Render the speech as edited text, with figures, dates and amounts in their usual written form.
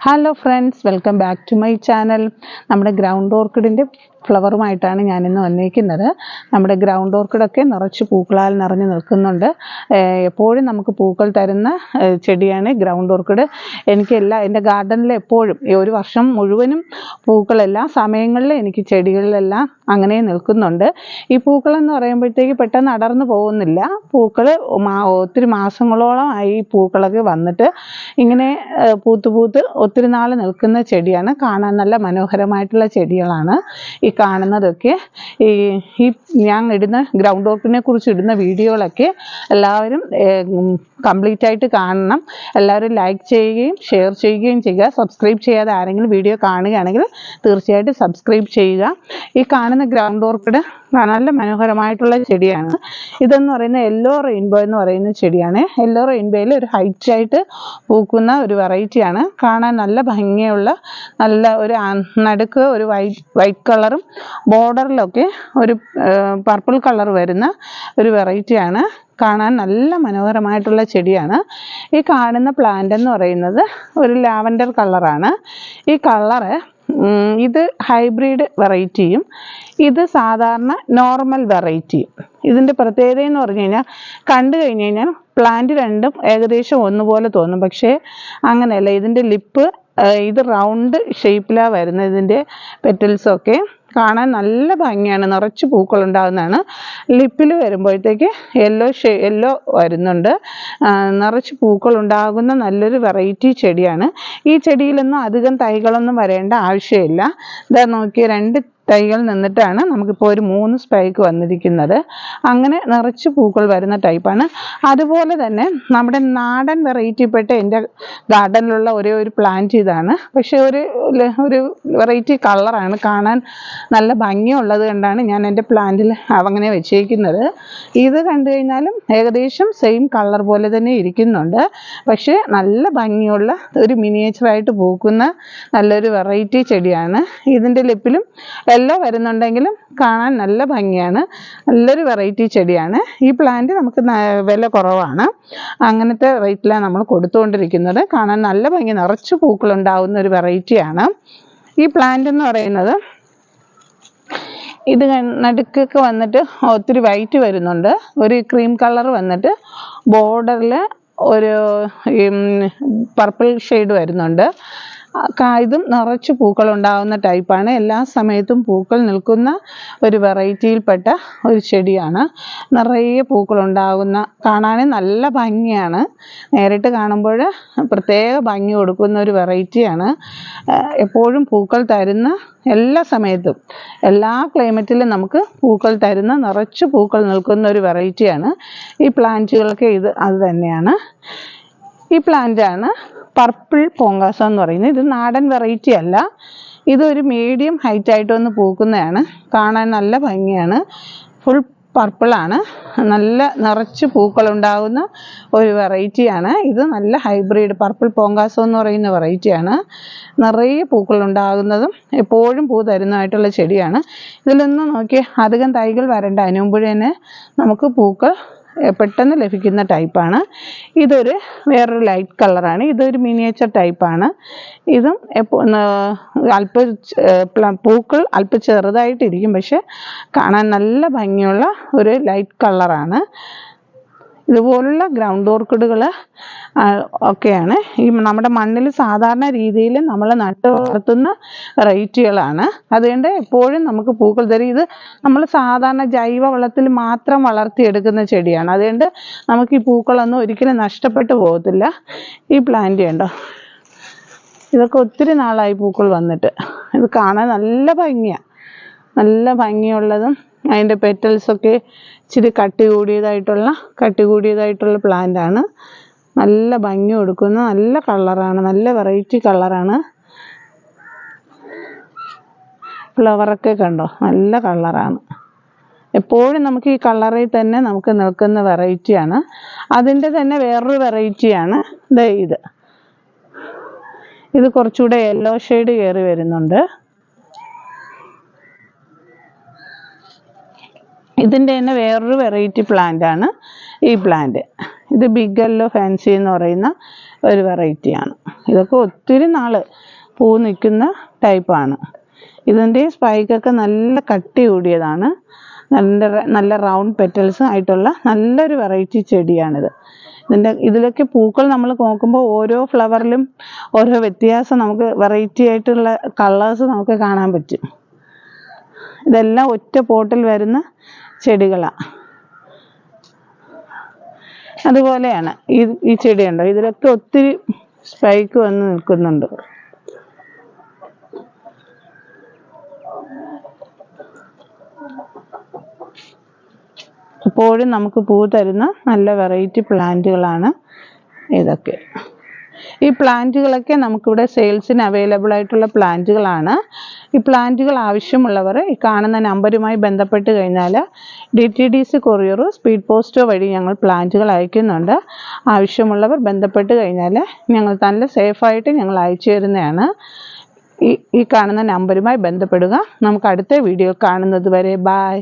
Hello friends, welcome back to my channel. നമ്മുടെ ground ഓർക്കിഡിൻ്റെ ഫ്ലവറുമായിട്ടാണ് ഞാനിന്ന് വന്നിരിക്കുന്നത്. നമ്മുടെ ഗ്രൗണ്ട് ഓർക്കിഡൊക്കെ നിറച്ച് പൂക്കളാൽ നിറഞ്ഞു നിൽക്കുന്നുണ്ട്. എപ്പോഴും നമുക്ക് പൂക്കൾ തരുന്ന ചെടിയാണ് ഗ്രൗണ്ട് ഓർക്കിഡ്. എൻ്റെ ഗാർഡനിൽ എപ്പോഴും ഒരു വർഷം മുഴുവനും പൂക്കളെല്ലാം സമയങ്ങളിൽ എനിക്ക് ചെടികളിലെല്ലാം അങ്ങനെ നിൽക്കുന്നുണ്ട്. ഈ പൂക്കളെന്ന് പറയുമ്പോഴത്തേക്ക് പെട്ടെന്ന് അടർന്നു പോകുന്നില്ല. പൂക്കൾ ഒത്തിരി മാസങ്ങളോളമായി ഈ പൂക്കളൊക്കെ വന്നിട്ട് ഇങ്ങനെ പൂത്ത് ഒത്തിരി നാൾ നിൽക്കുന്ന ചെടിയാണ്. കാണാൻ നല്ല മനോഹരമായിട്ടുള്ള ചെടികളാണ് ഈ കാണുന്നതൊക്കെ. ഈ ഞാൻ ഇടുന്ന ഗ്രൗണ്ട് ഓർക്കിഡിനെ കുറിച്ച് ഇടുന്ന വീഡിയോകളൊക്കെ എല്ലാവരും കംപ്ലീറ്റ് ആയിട്ട് കാണണം. എല്ലാവരും ലൈക്ക് ചെയ്യുകയും ഷെയർ ചെയ്യുകയും ചെയ്യുക. സബ്സ്ക്രൈബ് ചെയ്യാതെ ആരെങ്കിലും വീഡിയോ കാണുകയാണെങ്കിൽ തീർച്ചയായിട്ടും സബ്സ്ക്രൈബ് ചെയ്യുക. ഈ കാണുന്ന ഗ്രൗണ്ട് ഓർക്കിഡ് നല്ല മനോഹരമായിട്ടുള്ള ചെടിയാണ്. ഇതെന്ന് പറയുന്ന യെല്ലോ റെയിൻബോ എന്ന് പറയുന്ന ചെടിയാണ്. യെല്ലോ റെയിൻബോയിൽ ഒരു ഹൈറ്റായിട്ട് പൂക്കുന്ന ഒരു വെറൈറ്റിയാണ്. കാണാൻ നല്ല ഭംഗിയുള്ള നല്ല ഒരു നടുക്ക് ഒരു വൈറ്റ് കളറും ബോർഡറിലൊക്കെ ഒരു പർപ്പിൾ കളർ വരുന്ന ഒരു വെറൈറ്റിയാണ്. കാണാൻ നല്ല മനോഹരമായിട്ടുള്ള ചെടിയാണ്. ഈ കാണുന്ന പ്ലാന്റ് എന്ന് പറയുന്നത് ഒരു ലാവൻഡർ കളറാണ്. ഈ കളറ് ഇത് ഹൈബ്രിഡ് വെറൈറ്റിയും ഇത് സാധാരണ നോർമൽ വെറൈറ്റിയും. ഇതിൻ്റെ പ്രത്യേകത എന്ന് പറഞ്ഞു കഴിഞ്ഞാൽ കണ്ടു കഴിഞ്ഞ് കഴിഞ്ഞാൽ പ്ലാന്റ് രണ്ടും ഏകദേശം ഒന്നുപോലെ തോന്നും. പക്ഷേ അങ്ങനെയല്ല. ഇതിൻ്റെ ലിപ്പ് ഇത് റൗണ്ട് ഷേപ്പിലാണ് വരുന്നത്. ഇതിൻ്റെ പെറ്റൽസൊക്കെ കാണാൻ നല്ല ഭംഗിയാണ്. നിറച്ച് പൂക്കൾ ഉണ്ടാകുന്നതാണ്. ലിപ്പിൽ വരുമ്പോഴത്തേക്ക് യെല്ലോ വരുന്നുണ്ട്. നിറച്ച് പൂക്കൾ ഉണ്ടാകുന്ന നല്ലൊരു വെറൈറ്റി ചെടിയാണ്. ഈ ചെടിയിലൊന്നും അധികം തൈകളൊന്നും വരേണ്ട ആവശ്യമില്ല. ഇതാ നോക്കിയ 2 തൈകൾ നിന്നിട്ടാണ് നമുക്കിപ്പോൾ ഒരു 3 സ്പൈക്ക് വന്നിരിക്കുന്നത്. അങ്ങനെ നിറച്ച് പൂക്കൾ വരുന്ന ടൈപ്പാണ്. അതുപോലെ തന്നെ നമ്മുടെ നാടൻ വെറൈറ്റിപ്പെട്ട എൻ്റെ ഗാർഡനിലുള്ള ഒരേ ഒരു പ്ലാന്റ് ഇതാണ്. പക്ഷേ ഒരു വെറൈറ്റി കളറാണ്. കാണാൻ നല്ല ഭംഗിയുള്ളത് കൊണ്ടാണ് ഞാൻ എൻ്റെ പ്ലാന്റിൽ അങ്ങനെ വെച്ചേക്കുന്നത്. ഇത് കണ്ടു കഴിഞ്ഞാലും ഏകദേശം സെയിം കളർ പോലെ തന്നെ ഇരിക്കുന്നുണ്ട്. പക്ഷേ നല്ല ഭംഗിയുള്ള ഒരു മിനിയേച്ചറായിട്ട് പൂക്കുന്ന നല്ലൊരു വെറൈറ്റി ചെടിയാണ്. ഇതിൻ്റെ ലിപ്പിലും എല്ലാം വരുന്നുണ്ടെങ്കിലും കാണാൻ നല്ല ഭംഗിയാണ്. നല്ലൊരു വെറൈറ്റി ചെടിയാണ്. ഈ പ്ലാന്റ് നമുക്ക് വില കുറവാണ്. അങ്ങനത്തെ റേറ്റിലാണ് നമ്മൾ കൊടുത്തുകൊണ്ടിരിക്കുന്നത്. കാണാൻ നല്ല ഭംഗി, നിറച്ച് പൂക്കളുണ്ടാകുന്ന ഒരു വെറൈറ്റിയാണ്. ഈ പ്ലാന്റ് എന്ന് പറയുന്നത് ഇത് നടുക്കൊക്കെ വന്നിട്ട് ഒത്തിരി വൈറ്റ് വരുന്നുണ്ട്. ഒരു ക്രീം കളർ വന്നിട്ട് ബോർഡറിൽ ഒരു പർപ്പിൾ ഷെയ്ഡ് വരുന്നുണ്ട്. ഇതും നിറച്ച് പൂക്കൾ ഉണ്ടാകുന്ന ടൈപ്പാണ്. എല്ലാ സമയത്തും പൂക്കൾ നിൽക്കുന്ന ഒരു വെറൈറ്റിയിൽപ്പെട്ട ഒരു ചെടിയാണ്. നിറയെ പൂക്കൾ ഉണ്ടാകുന്ന, കാണാൻ നല്ല ഭംഗിയാണ്. നേരിട്ട് കാണുമ്പോൾ പ്രത്യേക ഭംഗി കൊടുക്കുന്ന ഒരു വെറൈറ്റിയാണ്. എപ്പോഴും പൂക്കൾ തരുന്ന, എല്ലാ സമയത്തും എല്ലാ ക്ലൈമറ്റിലും നമുക്ക് പൂക്കൾ തരുന്ന, നിറച്ച് പൂക്കൾ നിൽക്കുന്ന ഒരു വെറൈറ്റിയാണ്. ഈ പ്ലാന്റുകൾക്ക് അത് തന്നെയാണ്. ഈ പ്ലാന്റാണ് പർപ്പിൾ പോങ്കാസ എന്ന് പറയുന്നത്. ഇത് നാടൻ വെറൈറ്റി അല്ല. ഇതൊരു മീഡിയം ഹൈറ്റായിട്ട് വന്ന് പൂക്കുന്നതാണ്. കാണാൻ നല്ല ഭംഗിയാണ്. ഫുൾ പർപ്പിളാണ്. നല്ല നിറച്ച് പൂക്കളുണ്ടാകുന്ന ഒരു വെറൈറ്റിയാണ്. ഇത് നല്ല ഹൈബ്രിഡ് പർപ്പിൾ പോങ്കാസോ എന്ന് പറയുന്ന വെറൈറ്റിയാണ്. നിറയെ പൂക്കളുണ്ടാകുന്നതും എപ്പോഴും പൂ തരുന്നതായിട്ടുള്ള ചെടിയാണ്. ഇതിലൊന്നും നോക്കി അധികം തൈകൾ വരേണ്ട. അതിന് മുമ്പ് തന്നെ നമുക്ക് പൂക്കൾ പെട്ടെന്ന് ലഭിക്കുന്ന ടൈപ്പാണ്. വേറൊരു ലൈറ്റ് കളറാണ്. ഇതൊരു മിനിയേച്ചർ ടൈപ്പാണ്. ഇതും പൂക്കൾ അല്പം ചെറുതായിട്ടിരിക്കും. പക്ഷെ കാണാൻ നല്ല ഭംഗിയുള്ള ഒരു ലൈറ്റ് കളറാണ്. ഇതുപോലുള്ള ഗ്രൗണ്ട് ഓർക്കിഡുകൾ ഒക്കെയാണ് ഈ നമ്മുടെ മണ്ണിൽ സാധാരണ രീതിയിൽ നമ്മൾ നട്ട് വളർത്തുന്ന വെറൈറ്റികളാണ്. അതുകൊണ്ട് എപ്പോഴും നമുക്ക് പൂക്കൾ തരും. ഇത് നമ്മൾ സാധാരണ ജൈവ വളത്തിൽ മാത്രം വളർത്തിയെടുക്കുന്ന ചെടിയാണ്. അതുകൊണ്ട് നമുക്ക് ഈ പൂക്കളൊന്നും ഒരിക്കലും നഷ്ടപ്പെട്ടു പോകത്തില്ല. ഈ പ്ലാന്റ് ഉണ്ടോ, ഇതൊക്കെ ഒത്തിരി നാളായി പൂക്കൾ വന്നിട്ട്. ഇത് കാണാൻ നല്ല ഭംഗിയാണ്. നല്ല ഭംഗിയുള്ളതും അതിൻ്റെ പെറ്റൽസൊക്കെ ഇച്ചിരി കട്ടി കൂടിയതായിട്ടുള്ള പ്ലാന്റാണ്. നല്ല ഭംഗി കൊടുക്കുന്ന നല്ല കളറാണ്. നല്ല വെറൈറ്റി കളറാണ്. ഫ്ലവറൊക്കെ കണ്ടോ, നല്ല കളറാണ്. എപ്പോഴും നമുക്ക് ഈ കളറിൽ തന്നെ നമുക്ക് നിൽക്കുന്ന വെറൈറ്റിയാണ്. അതിൻ്റെ തന്നെ വേറൊരു വെറൈറ്റിയാണ് ഇത് കുറച്ചുകൂടെ യെല്ലോ ഷെയ്ഡ് കയറി വരുന്നുണ്ട്. ഇതിൻ്റെ തന്നെ വേറൊരു വെറൈറ്റി പ്ലാന്റാണ് ഈ പ്ലാന്റ്. ഇത് ബിഗ് യെല്ലോ ഫാൻസി എന്ന് പറയുന്ന ഒരു വെറൈറ്റിയാണ്. ഇതൊക്കെ ഒത്തിരി നാൾ പൂ നിൽക്കുന്ന ടൈപ്പാണ്. ഇതിൻ്റെ സ്പൈക്കൊക്കെ നല്ല കട്ടി കൂടിയതാണ്. നല്ല റൗണ്ട് പെറ്റൽസ് ആയിട്ടുള്ള നല്ലൊരു വെറൈറ്റി ചെടിയാണിത്. ഇതിലൊക്കെ പൂക്കൾ നമ്മൾ നോക്കുമ്പോൾ ഓരോ ഫ്ലവറിലും ഓരോ വ്യത്യാസം, നമുക്ക് വെറൈറ്റി ആയിട്ടുള്ള കളേഴ്സ് നമുക്ക് കാണാൻ പറ്റും. ഇതെല്ലാം ഒറ്റ പോട്ടിൽ വരുന്ന ചെടികളാണ്. അതുപോലെയാണ് ഈ ചെടിയുണ്ടോ, ഇതിലൊക്കെ ഒത്തിരി സ്പൈക്ക് വന്ന് നിൽക്കുന്നുണ്ട്. എപ്പോഴും നമുക്ക് പൂ തരുന്ന നല്ല വെറൈറ്റി പ്ലാന്റുകളാണ് ഇതൊക്കെ. ഈ പ്ലാന്റുകളൊക്കെ നമുക്കിവിടെ സെയിൽസിന് അവൈലബിൾ ആയിട്ടുള്ള പ്ലാന്റുകളാണ്. ഈ പ്ലാന്റുകൾ ആവശ്യമുള്ളവർ ഈ കാണുന്ന നമ്പറുമായി ബന്ധപ്പെട്ട് കഴിഞ്ഞാൽ DTDC കൊറിയറോ സ്പീഡ് പോസ്റ്റോ വഴി ഞങ്ങൾ പ്ലാന്റുകൾ അയക്കുന്നുണ്ട്. ആവശ്യമുള്ളവർ ബന്ധപ്പെട്ട് കഴിഞ്ഞാൽ ഞങ്ങൾ നല്ല സേഫായിട്ട് ഞങ്ങൾ അയച്ചു തരുന്നതാണ്. ഈ കാണുന്ന നമ്പറുമായി ബന്ധപ്പെടുക. നമുക്ക് അടുത്ത വീഡിയോ കാണുന്നത് വരെ ബായ്.